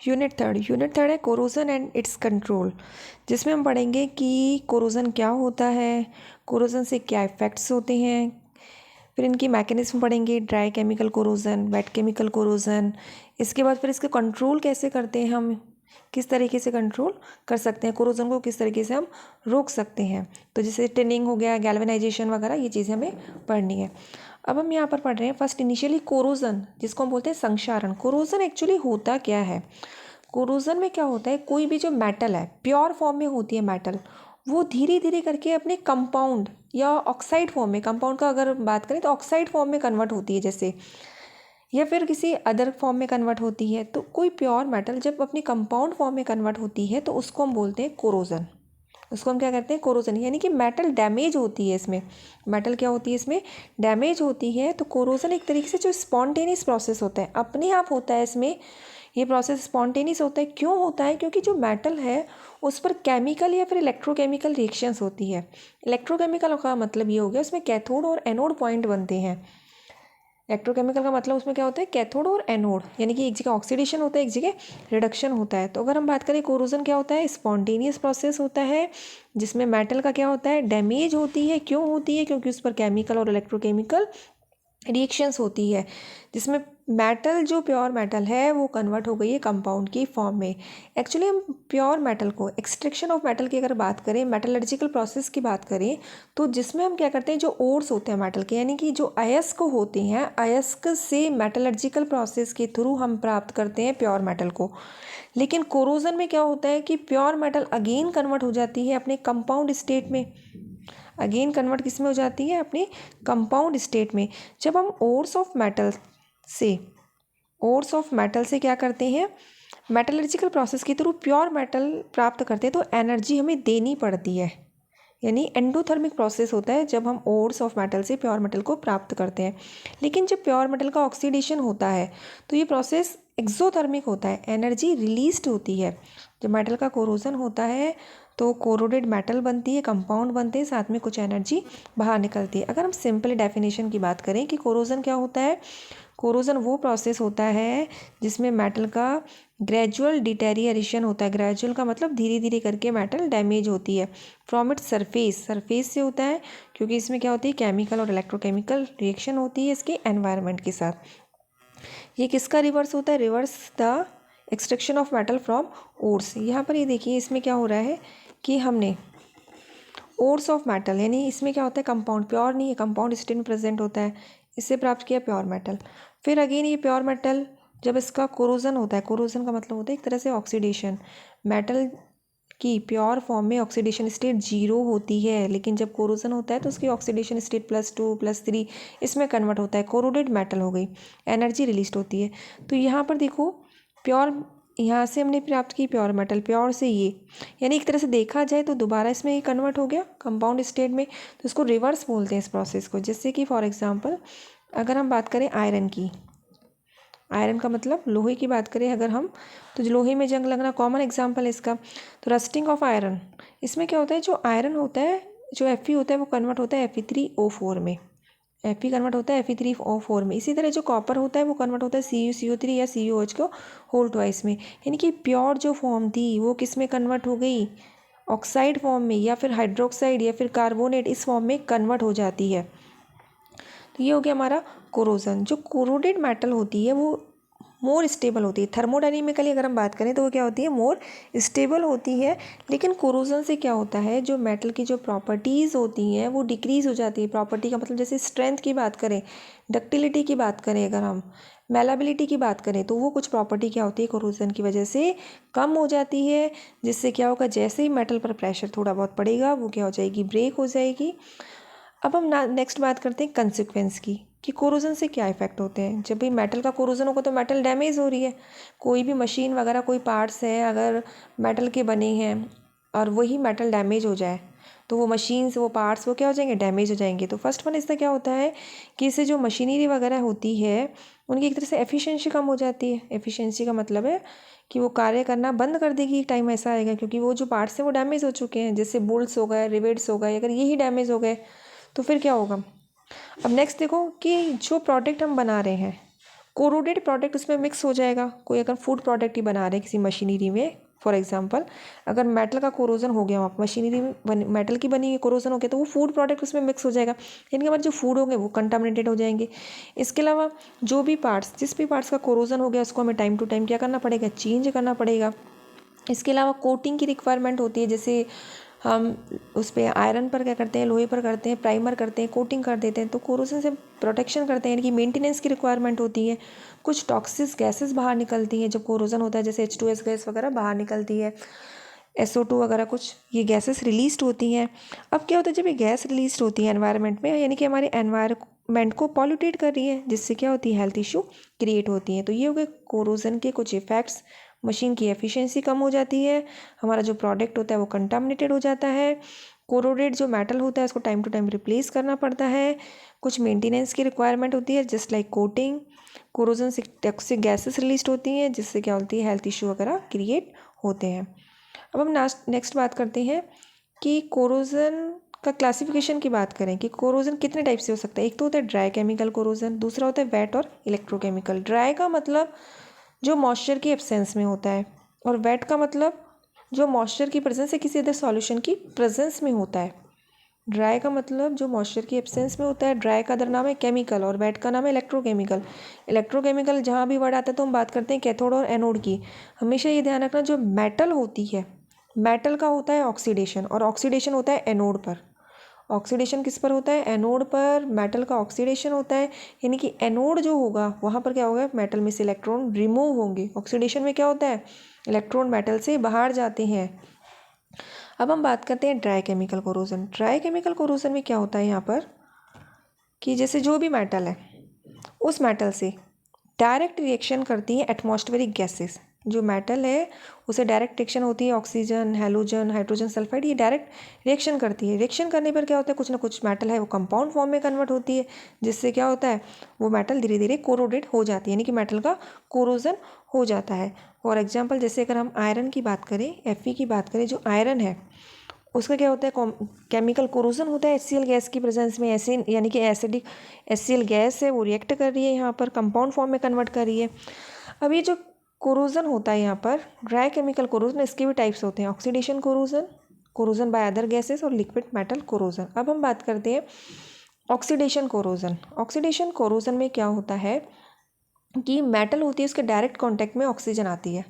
Unit third है corrosion and it's control, जिसमें हम पढ़ेंगे कि कोरोजन क्या होता है, कोरोजन से क्या इफ़ेक्ट्स होते हैं, फिर इनकी मैकेनिज्म पढ़ेंगे, dry chemical corrosion, wait chemical corrosion. इसके बाद फिर इसके कंट्रोल कैसे करते हैं हम, किस तरीके से कंट्रोल कर सकते हैं कोरोजन को, किस तरीके से हम रोक सकते हैं। तो जैसे टिनिंग हो गया, गैल्वेनाइजेशन वगैरह, ये चीज़ें हमें पढ़नी है। अब हम यहाँ पर पढ़ रहे हैं फर्स्ट इनिशियली कोरोजन, जिसको हम बोलते हैं संक्षारण। कोरोजन एक्चुअली होता क्या है, कोरोजन में क्या होता है, कोई भी जो मेटल है प्योर फॉर्म में होती है मेटल, वो धीरे धीरे करके अपने कंपाउंड या ऑक्साइड फॉर्म में, कंपाउंड का अगर बात करें तो ऑक्साइड फॉर्म में कन्वर्ट होती है जैसे, या फिर किसी अदर फॉर्म में कन्वर्ट होती है। तो कोई प्योर मेटल जब अपनी कंपाउंड फॉर्म में कन्वर्ट होती है तो उसको हम बोलते हैं कोरोजन। उसको हम क्या करते हैं, कोरोजन, यानी कि मेटल डैमेज होती है इसमें, मेटल क्या होती है इसमें, डैमेज होती है। तो कोरोजन एक तरीके से जो स्पॉन्टेनियस प्रोसेस होता है, अपने आप होता है इसमें, ये प्रोसेस स्पॉन्टेनियस होता है। क्यों होता है, क्योंकि जो मेटल है उस पर केमिकल या फिर इलेक्ट्रोकेमिकल रिएक्शंस होती है। इलेक्ट्रोकेमिकल का मतलब ये हो गया उसमें कैथोड और एनोड पॉइंट बनते हैं। इलेक्ट्रोकेमिकल का मतलब उसमें क्या होता है, कैथोड और एनोड, यानी कि एक जगह ऑक्सीडेशन होता है, एक जगह रिडक्शन होता है। तो अगर हम बात करें कोरोजन क्या होता है, स्पॉन्टेनियस प्रोसेस होता है जिसमें मेटल का क्या होता है, डैमेज होती है। क्यों होती है, क्योंकि उस पर केमिकल और इलेक्ट्रोकेमिकल रिएक्शंस होती है, जिसमें मेटल जो प्योर मेटल है वो कन्वर्ट हो गई है कंपाउंड की फॉर्म में। एक्चुअली हम प्योर मेटल को, एक्सट्रैक्शन ऑफ मेटल की अगर बात करें, मेटलर्जिकल प्रोसेस की बात करें, तो जिसमें हम क्या करते हैं, जो ओर्स होते हैं मेटल के, यानी कि जो अयस्क होते हैं, अयस्क से मेटलर्जिकल प्रोसेस के थ्रू हम प्राप्त करते हैं प्योर मेटल को। लेकिन कोरोजन में क्या होता है कि प्योर मेटल अगेन कन्वर्ट हो जाती है अपने कंपाउंड स्टेट में, अगेन कन्वर्ट किस में हो जाती है, अपने कंपाउंड स्टेट में। जब हम ओर्स ऑफ मेटल से क्या करते हैं, मेटलर्जिकल प्रोसेस के थ्रू प्योर मेटल प्राप्त करते हैं, तो एनर्जी हमें देनी पड़ती है, यानी एंडोथर्मिक प्रोसेस होता है जब हम ओर्स ऑफ मेटल से प्योर मेटल को प्राप्त करते हैं। लेकिन जब प्योर मेटल का ऑक्सीडेशन होता है तो ये प्रोसेस एक्सोथर्मिक होता है, एनर्जी रिलीज्ड होती है। जब मेटल का कोरोजन होता है तो कोरोडेड मेटल बनती है, कंपाउंड बनते हैं, साथ में कुछ एनर्जी बाहर निकलती है। अगर हम सिंपल डेफिनेशन की बात करें कि कोरोजन क्या होता है, कोरोजन वो प्रोसेस होता है जिसमें मेटल का ग्रेजुअल डिटेरियरेशन होता है। ग्रेजुअल का मतलब धीरे धीरे करके मेटल डैमेज होती है फ्रॉम इट्स सरफेस से होता है, क्योंकि इसमें क्या होती है, केमिकल और इलेक्ट्रोकेमिकल रिएक्शन होती है इसके एनवायरनमेंट के साथ। ये किसका रिवर्स होता है, reverse the extraction of metal from ores. यहाँ पर ये देखिए इसमें क्या हो रहा है कि हमने ओर्स ऑफ मेटल, यानी इसमें क्या होता है, कंपाउंड, प्योर नहीं है, कंपाउंड स्टेट में प्रेजेंट होता है, इससे प्राप्त किया प्योर मेटल। फिर अगेन ये प्योर मेटल जब इसका कोरोजन होता है, कोरोजन का मतलब होता है एक तरह से ऑक्सीडेशन, मेटल की प्योर फॉर्म में ऑक्सीडेशन स्टेट 0 होती है, लेकिन जब कोरोजन होता है तो उसकी ऑक्सीडेशन स्टेट +2 +3 इसमें कन्वर्ट होता है, कोरोडेड मेटल हो गई, एनर्जी रिलीज होती है। तो यहाँ पर देखो प्योर, यहाँ से हमने प्राप्त की प्योर मेटल, प्योर से ये, यानी एक तरह से देखा जाए तो दोबारा इसमें ये कन्वर्ट हो गया कंपाउंड स्टेट में, तो इसको रिवर्स बोलते हैं इस प्रोसेस को। जैसे कि फॉर एग्जांपल अगर हम बात करें आयरन की, आयरन का मतलब लोहे की बात करें अगर हम, तो जो लोहे में जंग लगना कॉमन एग्जांपल है इसका। तो रस्टिंग ऑफ आयरन, इसमें क्या होता है, जो आयरन होता है, जो Fe होता है वो कन्वर्ट होता है Fe3O4 में, Fe कन्वर्ट होता है Fe3O4 में। इसी तरह जो कॉपर होता है वो कन्वर्ट होता है CuCO3 या CuOH को होल ट्वाइस में। यानी कि प्योर जो फॉर्म थी वो किस में कन्वर्ट हो गई, ऑक्साइड फॉर्म में, या फिर हाइड्रोक्साइड या फिर कार्बोनेट, इस फॉर्म में कन्वर्ट हो जाती है। तो ये हो गया हमारा कोरोजन। जो कोरोडेड मेटल होती है वो मोर स्टेबल होती है, थर्मोडायनेमिकली अगर हम बात करें तो वो क्या होती है, मोर स्टेबल होती है। लेकिन कोरोजन से क्या होता है, जो मेटल की जो प्रॉपर्टीज़ होती हैं वो डिक्रीज़ हो जाती है। प्रॉपर्टी का मतलब जैसे स्ट्रेंथ की बात करें, डक्टिलिटी की बात करें, अगर हम मेलाबिलिटी की बात करें, तो वो कुछ प्रॉपर्टी क्या होती है, कोरोजन की वजह से कम हो जाती है। जिससे क्या होगा, जैसे ही मेटल पर प्रेशर थोड़ा बहुत पड़ेगा वो क्या हो जाएगी, ब्रेक हो जाएगी। अब हम नेक्स्ट बात करते हैं कंसिक्वेंस की, कि कोरोजन से क्या इफेक्ट होते हैं। जब भी मेटल का कोरोजन होगा तो मेटल डैमेज हो रही है, कोई भी मशीन वगैरह कोई पार्ट्स हैं अगर मेटल के बने हैं और वही मेटल डैमेज हो जाए तो वो मशीन्स, वो पार्ट्स, वो क्या हो जाएंगे, डैमेज हो जाएंगे। तो फर्स्ट वन इससे क्या होता है कि इससे जो मशीनरी वगैरह होती है उनकी एक तरह से एफिशिएंसी कम हो जाती है। एफिशिएंसी का मतलब है कि वो कार्य करना बंद कर देगी, एक टाइम ऐसा आएगा, क्योंकि वो जो पार्ट्स हैं वो डैमेज हो चुके हैं, जैसे बोल्ट्स हो गए, रिवेट्स हो गए, अगर यही डैमेज हो गए तो फिर क्या होगा। अब नेक्स्ट देखो कि जो प्रोडक्ट हम बना रहे हैं कोरोडेड प्रोडक्ट उसमें मिक्स हो जाएगा। कोई अगर फूड प्रोडक्ट ही बना रहे हैं किसी मशीनरी में, फॉर एग्जांपल अगर मेटल का कोरोजन हो गया, वहाँ मशीनरी में मेटल की बनी कोरोजन हो गया, तो वो फूड प्रोडक्ट उसमें मिक्स हो जाएगा, यानी हमारे जो फूड होंगे वो कंटामिनेटेड हो जाएंगे। इसके अलावा जो भी पार्ट्स, जिस भी पार्ट्स का कोरोजन हो गया उसको हमें टाइम टू टाइम क्या करना पड़ेगा, चेंज करना पड़ेगा। इसके अलावा कोटिंग की रिक्वायरमेंट होती है, जैसे हम उस पर आयरन पर क्या करते हैं, लोहे पर करते हैं, प्राइमर करते हैं, कोटिंग कर देते हैं, तो कोरोजन से प्रोटेक्शन करते हैं, यानी कि मेंटेनेंस की रिक्वायरमेंट होती है। कुछ टॉक्सिक गैसेस बाहर निकलती हैं जब कोरोजन होता है, जैसे H2S गैस वगैरह बाहर निकलती है, SO2 वगैरह कुछ ये गैसेस रिलीज होती हैं। अब क्या होता है, जब ये गैस रिलीज होती है एनवायरनमेंट में, यानी कि हमारे एनवायरनमेंट को पॉल्यूटेट कर रही है, जिससे क्या होती है, हेल्थ इशू क्रिएट होती है। तो ये हो गए कोरोजन के कुछ इफेक्ट्स। मशीन की एफिशिएंसी कम हो जाती है, हमारा जो प्रोडक्ट होता है वो कंटामिनेटेड हो जाता है, कोरोडेड जो मेटल होता है उसको टाइम टू टाइम रिप्लेस करना पड़ता है, कुछ मेंटेनेंस की रिक्वायरमेंट होती है जस्ट लाइक कोटिंग। कोरोजन से टॉक्सिक गैसेस रिलीज होती हैं, जिससे क्या होती है, हेल्थ इशू वगैरह क्रिएट होते हैं। अब हम नेक्स्ट बात करते हैं कि कोरोजन का क्लासिफिकेशन की बात करें कि कोरोजन कितने टाइप से हो सकता है। एक तो होता है ड्राई केमिकल कोरोजन, दूसरा होता है वेट और इलेक्ट्रोकेमिकल। ड्राई का मतलब जो मॉइस्चर की एब्सेंस में होता है, और वेट का मतलब जो मॉइस्चर की प्रेजेंस या किसी अदर सॉल्यूशन की प्रेजेंस में होता है। ड्राई का मतलब जो मॉइस्चर की एब्सेंस में होता है, ड्राई का अदर नाम है केमिकल, और वेट का नाम है इलेक्ट्रोकेमिकल। इलेक्ट्रोकेमिकल जहाँ भी वर्ड आता है तो हम बात करते हैं कैथोड और एनोड की। हमेशा ये ध्यान रखना, जो मेटल होती है, मेटल का होता है ऑक्सीडेशन, और ऑक्सीडेशन होता है एनोड पर। ऑक्सीडेशन किस पर होता है, एनोड पर मेटल का ऑक्सीडेशन होता है, यानी कि एनोड जो होगा वहाँ पर क्या होगा, मेटल में से इलेक्ट्रॉन रिमूव होंगे। ऑक्सीडेशन में क्या होता है, इलेक्ट्रॉन मेटल से बाहर जाते हैं। अब हम बात करते हैं dry chemical corrosion. Dry chemical corrosion में क्या होता है यहाँ पर कि जैसे जो भी मेटल है उस मेटल से डायरेक्ट रिएक्शन करती है एटमॉस्फेरिक गैसेस। जो मेटल है उसे डायरेक्ट रिएक्शन होती है, ऑक्सीजन, हेलोजन, हाइड्रोजन सल्फाइड, ये डायरेक्ट रिएक्शन करती है। रिएक्शन करने पर क्या होता है, कुछ ना कुछ मेटल है वो कंपाउंड फॉर्म में कन्वर्ट होती है, जिससे क्या होता है, वो मेटल धीरे धीरे कोरोडेड हो जाती है, यानी कि मेटल का कोरोजन हो जाता है। फॉर एग्जाम्पल जैसे अगर हम आयरन की बात करें, Fe की बात करें, जो आयरन है उसका क्या होता है, केमिकल कोरोजन होता है HCl गैस की प्रेजेंस में। ऐसे यानी कि एसिडिक HCl गैस है वो रिएक्ट कर रही है, यहाँ पर कंपाउंड फॉर्म में कन्वर्ट कर रही है। अब ये जो कोरोजन होता है यहाँ पर ड्राई केमिकल कोरोजन, इसके भी टाइप्स होते हैं, oxidation corrosion, corrosion by other gases, और लिक्विड मेटल कोरोजन। अब हम बात करते हैं ऑक्सीडेशन कोरोजन। ऑक्सीडेशन कोरोजन में क्या होता है कि मेटल होती है उसके डायरेक्ट कांटेक्ट में ऑक्सीजन आती है।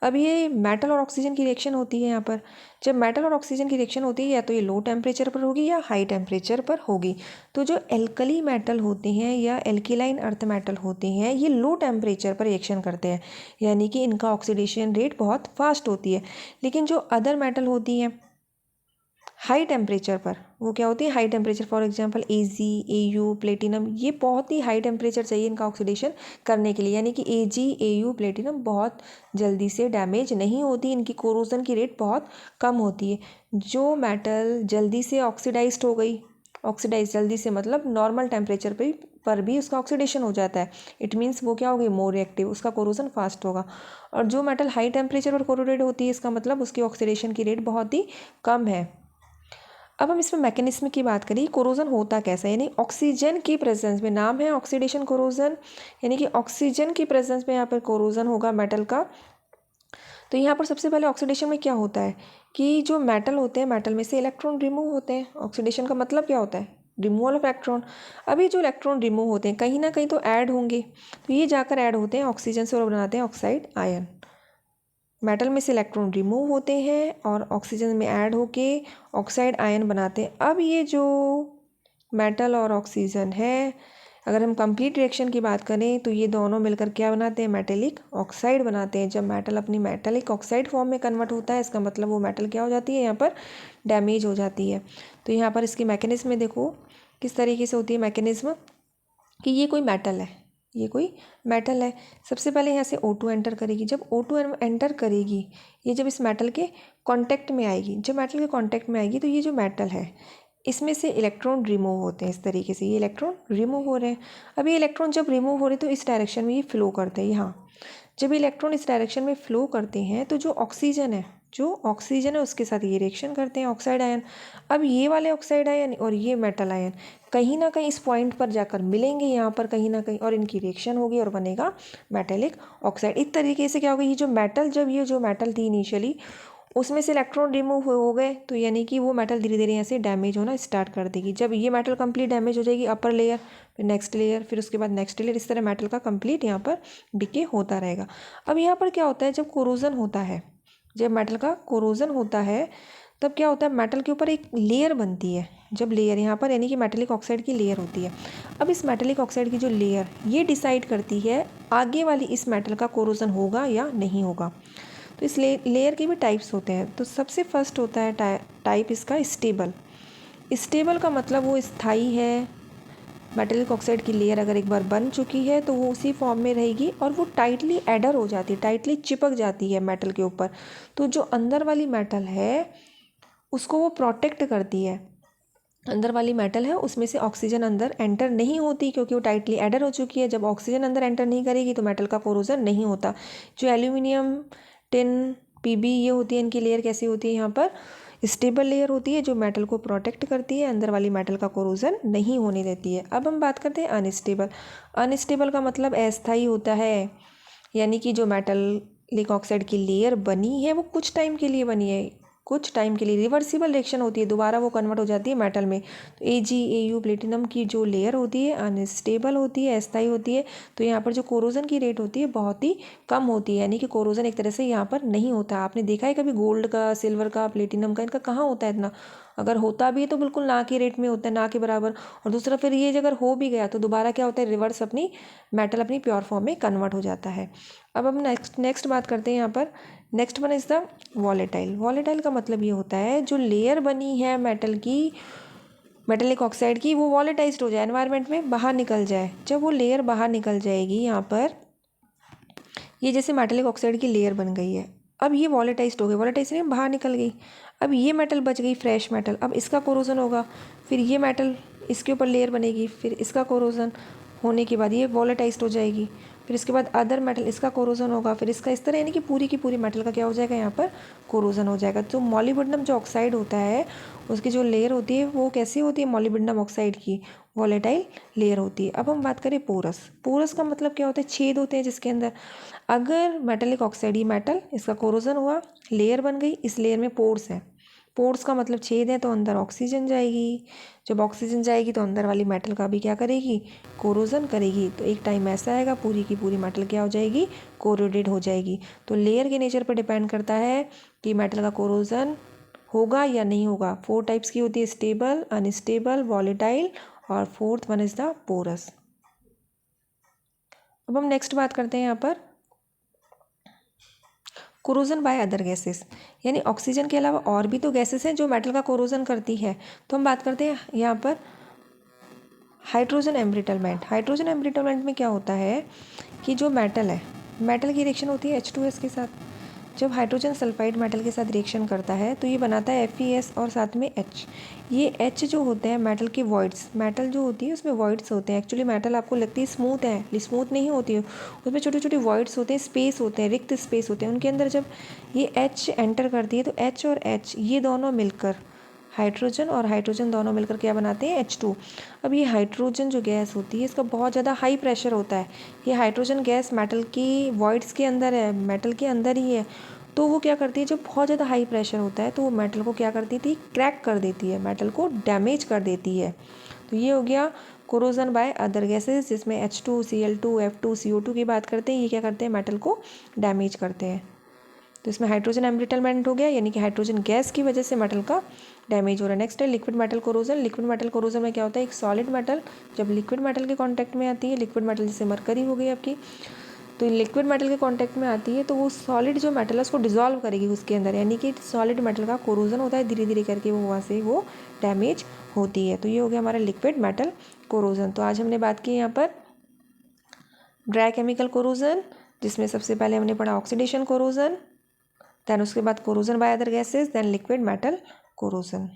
अब ये मेटल और ऑक्सीजन की रिएक्शन होती है। यहाँ पर जब मेटल और ऑक्सीजन की रिएक्शन होती है, या तो ये लो टेम्परेचर पर होगी या हाई टेम्परेचर पर होगी। तो जो एल्कली मेटल होते हैं या एल्किलाइन अर्थ मेटल होते हैं, ये लो टेम्परेचर पर रिएक्शन करते हैं, यानी कि इनका ऑक्सीडेशन रेट बहुत फास्ट होती है। लेकिन जो अदर मेटल होती हैं हाई टेम्परेचर पर, वो क्या होती है, high temperature, for example Ag, Au, platinum, ये बहुत ही हाई टेम्परेचर चाहिए इनका ऑक्सीडेशन करने के लिए, यानी कि Ag, Au, प्लेटिनम बहुत जल्दी से डैमेज नहीं होती, इनकी कोरोजन की रेट बहुत कम होती है। जो मेटल जल्दी से ऑक्सीडाइज्ड हो गई, ऑक्सीडाइज जल्दी से मतलब नॉर्मल टेम्परेचर पर भी उसका ऑक्सीडेशन हो जाता है, इट मीन्स वो क्या होगी, मोर रिएक्टिव, उसका कोरोजन फास्ट होगा। और जो मेटल हाई टेम्परेचर पर कोरोडेड होती है, इसका मतलब उसकी ऑक्सीडेशन की रेट बहुत ही कम है। अब हम इसमें मैकेनिज्म की बात करें, कोरोजन होता कैसा है, यानी ऑक्सीजन की प्रेजेंस में, नाम है ऑक्सीडेशन कोरोजन, यानी कि ऑक्सीजन की प्रेजेंस में यहाँ पर कोरोजन होगा मेटल का। तो यहाँ पर सबसे पहले ऑक्सीडेशन में क्या होता है कि जो मेटल होते हैं, मेटल में से इलेक्ट्रॉन रिमूव होते हैं। ऑक्सीडेशन का मतलब क्या होता है, रिमूवल ऑफ इलेक्ट्रॉन। अभी जो इलेक्ट्रॉन रिमूव होते हैं कहीं ना कहीं तो ऐड होंगे, तो ये जाकर ऐड होते हैं ऑक्सीजन से और बनाते हैं ऑक्साइड आयन। मेटल में से इलेक्ट्रॉन रिमूव होते हैं और ऑक्सीजन में ऐड होके ऑक्साइड आयन बनाते हैं। अब ये जो मेटल और ऑक्सीजन है, अगर हम कंप्लीट रिएक्शन की बात करें तो ये दोनों मिलकर क्या बनाते हैं, मेटेलिक ऑक्साइड बनाते हैं। जब मेटल अपनी मेटेलिक ऑक्साइड फॉर्म में कन्वर्ट होता है, इसका मतलब वो मेटल क्या हो जाती है, यहाँ पर डैमेज हो जाती है। तो यहाँ पर इसकी मैकेनिज्म में देखो किस तरीके से होती है मैकेनिज्म, कि ये कोई मेटल है, ये कोई मेटल है। सबसे पहले यहाँ से O2 एंटर करेगी। जब O2 एंटर करेगी, ये जब इस मेटल के कांटेक्ट में आएगी, जब मेटल के कांटेक्ट में आएगी तो ये जो मेटल है इसमें से इलेक्ट्रॉन रिमूव होते हैं। इस तरीके से ये इलेक्ट्रॉन रिमूव हो रहे हैं। अब ये इलेक्ट्रॉन जब रिमूव हो रहे हैं तो इस डायरेक्शन में ये फ्लो करते हैं। यहाँ जब इलेक्ट्रॉन इस डायरेक्शन में फ्लो करते हैं तो जो ऑक्सीजन है जो ऑक्सीजन है उसके साथ ये रिएक्शन करते हैं ऑक्साइड आयन। अब ये वाले ऑक्साइड आयन और ये मेटल आयन कहीं ना कहीं इस पॉइंट पर जाकर मिलेंगे यहाँ पर कहीं ना कहीं, और इनकी रिएक्शन होगी और बनेगा मेटेलिक ऑक्साइड। इस तरीके से क्या होगा, ये जो मेटल, जब ये जो मेटल थी इनिशियली उसमें से इलेक्ट्रॉन रिमूव हो गए तो यानी कि वो मेटल धीरे धीरे यहाँ से डैमेज होना स्टार्ट कर देगी। जब ये मेटल कंप्लीट डैमेज हो जाएगी, अपर लेयर, फिर नेक्स्ट लेयर, फिर उसके बाद नेक्स्ट लेयर, इस तरह मेटल का कंप्लीट यहाँ पर डिके होता रहेगा। अब यहाँ पर क्या होता है, जब कोरोजन होता है, जब मेटल का कोरोजन होता है तब क्या होता है, मेटल के ऊपर एक लेयर बनती है। जब लेयर यहाँ पर यानी कि मेटेलिक ऑक्साइड की लेयर होती है। अब इस मेटेलिक ऑक्साइड की जो लेयर ये डिसाइड करती है आगे वाली इस मेटल का कोरोजन होगा या नहीं होगा। तो इस लेयर के भी टाइप्स होते हैं। तो सबसे फर्स्ट होता है टाइप इसका स्टेबल। स्टेबल का मतलब वो स्थायी है। मेटेलिक ऑक्साइड की लेयर अगर एक बार बन चुकी है तो वो उसी फॉर्म में रहेगी और वो टाइटली एडर हो जाती है, टाइटली चिपक जाती है मेटल के ऊपर। तो जो अंदर वाली मेटल है उसको वो प्रोटेक्ट करती है। अंदर वाली मेटल है उसमें से ऑक्सीजन अंदर एंटर नहीं होती क्योंकि वो टाइटली एडर हो चुकी है। जब ऑक्सीजन अंदर एंटर नहीं करेगी तो मेटल का कोरोजन नहीं होता। जो एल्यूमिनियम, टिन, पीबी ये होती है, इनकी लेयर कैसी होती है, यहाँ पर स्टेबल लेयर होती है जो मेटल को प्रोटेक्ट करती है, अंदर वाली मेटल का कोरोजन नहीं होने देती है। अब हम बात करते हैं अनस्टेबल। अनस्टेबल का मतलब अस्थायी होता है, यानी कि जो मेटेलिक ऑक्साइड की लेयर बनी है वो कुछ टाइम के लिए बनी है, कुछ टाइम के लिए रिवर्सिबल रिएक्शन होती है, दोबारा वो कन्वर्ट हो जाती है मेटल में। तो AgAu प्लेटिनम की जो लेयर होती है अनस्टेबल होती है, अस्थायी होती है। तो यहाँ पर जो कोरोजन की रेट होती है बहुत ही कम होती है, यानी कि कोरोजन एक तरह से यहाँ पर नहीं होता। आपने देखा है कभी गोल्ड का, सिल्वर का, प्लेटिनम का, इनका कहाँ होता है इतना? अगर होता भी है तो बिल्कुल ना के रेट में होता है, ना के बराबर। और दूसरा फिर ये अगर हो भी गया तो दोबारा क्या होता है, रिवर्स अपनी मेटल अपनी प्योर फॉर्म में कन्वर्ट हो जाता है। अब हम नेक्स्ट बात करते हैं यहाँ पर। Next one is the volatile. Volatile का मतलब ये होता है जो लेयर बनी है मेटल की, मेटेलिक ऑक्साइड की, वो वॉलेटाइज्ड हो जाए, एनवायरनमेंट में बाहर निकल जाए। जब वो लेयर बाहर निकल जाएगी, यहाँ पर ये जैसे मेटेलिक ऑक्साइड की लेयर बन गई है, अब ये वॉलेटाइज्ड हो गई, वॉलेटाइज नहीं बाहर निकल गई। अब ये मेटल बच गई फ्रेश मेटल, अब इसका कोरोजन होगा, फिर ये मेटल इसके ऊपर लेयर बनेगी, फिर इसका कोरोजन होने के बाद ये वॉलेटाइज्ड हो जाएगी, फिर इसके बाद अदर मेटल इसका कोरोजन होगा, फिर इसका, इस तरह यानी कि पूरी की पूरी मेटल का क्या हो जाएगा, यहाँ पर कोरोजन हो जाएगा। तो मॉलिब्डेनम जो ऑक्साइड होता है उसकी जो लेयर होती है वो कैसी होती है, मॉलिब्डेनम ऑक्साइड की वॉलेटाइल लेयर होती है। अब हम बात करें पोरस। पोरस का मतलब क्या होता है, छेद होते हैं जिसके अंदर अगर मेटेलिक ऑक्साइड, ये मेटल, इसका कोरोजन हुआ, लेयर बन गई, इस लेयर में पोर्स है। पोर्स का मतलब छेद है, तो अंदर ऑक्सीजन जाएगी। जब ऑक्सीजन जाएगी तो अंदर वाली मेटल का भी क्या करेगी, कोरोजन करेगी। तो एक टाइम ऐसा आएगा पूरी की पूरी मेटल क्या हो जाएगी, कोरोडेड हो जाएगी। तो लेयर के नेचर पर डिपेंड करता है कि मेटल का कोरोजन होगा या नहीं होगा। 4 टाइप्स की होती है, स्टेबल, अनस्टेबल, वॉलेटाइल, और fourth one is the porous. अब हम नेक्स्ट बात करते हैं यहाँ पर कोरोजन बाय अदर गैसेस, यानी ऑक्सीजन के अलावा और भी तो गैसेस हैं जो मेटल का कोरोजन करती है। तो हम बात करते हैं यहाँ पर हाइड्रोजन एम्ब्रिटलमेंट। हाइड्रोजन एम्ब्रिटलमेंट में क्या होता है कि जो मेटल है, मेटल की रिएक्शन होती है H2S के साथ। जब हाइड्रोजन सल्फाइड मेटल के साथ रिएक्शन करता है तो ये बनाता है FeS और साथ में H। ये H जो होते हैं मेटल के वॉइड्स, मेटल जो होती है उसमें वॉइड्स होते हैं। एक्चुअली मेटल आपको लगती है स्मूथ है, स्मूथ नहीं होती है, उसमें छोटे छोटे वॉइड्स होते हैं, स्पेस होते हैं, रिक्त स्पेस होते हैं। उनके अंदर जब ये H एंटर करती है तो H और H ये दोनों मिलकर, हाइड्रोजन और हाइड्रोजन दोनों मिलकर क्या बनाते हैं, H2। अब ये हाइड्रोजन जो गैस होती है इसका बहुत ज़्यादा हाई प्रेशर होता है। ये हाइड्रोजन गैस मेटल की वॉइड्स के अंदर है, मेटल के अंदर ही है। तो वो क्या करती है, जब बहुत ज़्यादा हाई प्रेशर होता है तो वो मेटल को क्या करती थी, क्रैक कर देती है, मेटल को डैमेज कर देती है। तो ये हो गया कोरोजन बाय अदर गैसेस, जिसमें H2, Cl2, F2, CO2 की बात करते हैं। ये क्या करते हैं, मेटल को डैमेज करते हैं। तो इसमें हाइड्रोजन एम्ब्रिटलमेंट हो गया, यानी कि हाइड्रोजन गैस की वजह से मेटल का डैमेज हो रहा है। नेक्स्ट है liquid metal corrosion. Liquid metal corrosion में क्या होता है, एक सॉलिड मेटल जब लिक्विड मेटल के कांटेक्ट में आती है, लिक्विड मेटल जैसे मरकरी हो गई आपकी, तो लिक्विड मेटल के कांटेक्ट में आती है तो वो सॉलिड जो मेटल है उसको डिसॉल्व करेगी उसके अंदर, यानी कि सॉलिड मेटल का कोरोजन होता है, धीरे धीरे करके वो वहाँ से वो डैमेज होती है। तो ये हो गया हमारा लिक्विड मेटल कोरोजन। तो आज हमने बात की यहाँ पर ड्राई केमिकल कोरोजन, जिसमें सबसे पहले हमने पढ़ा ऑक्सीडेशन कोरोजन, दैन उसके बाद corrosion by other gases, then liquid metal corrosion.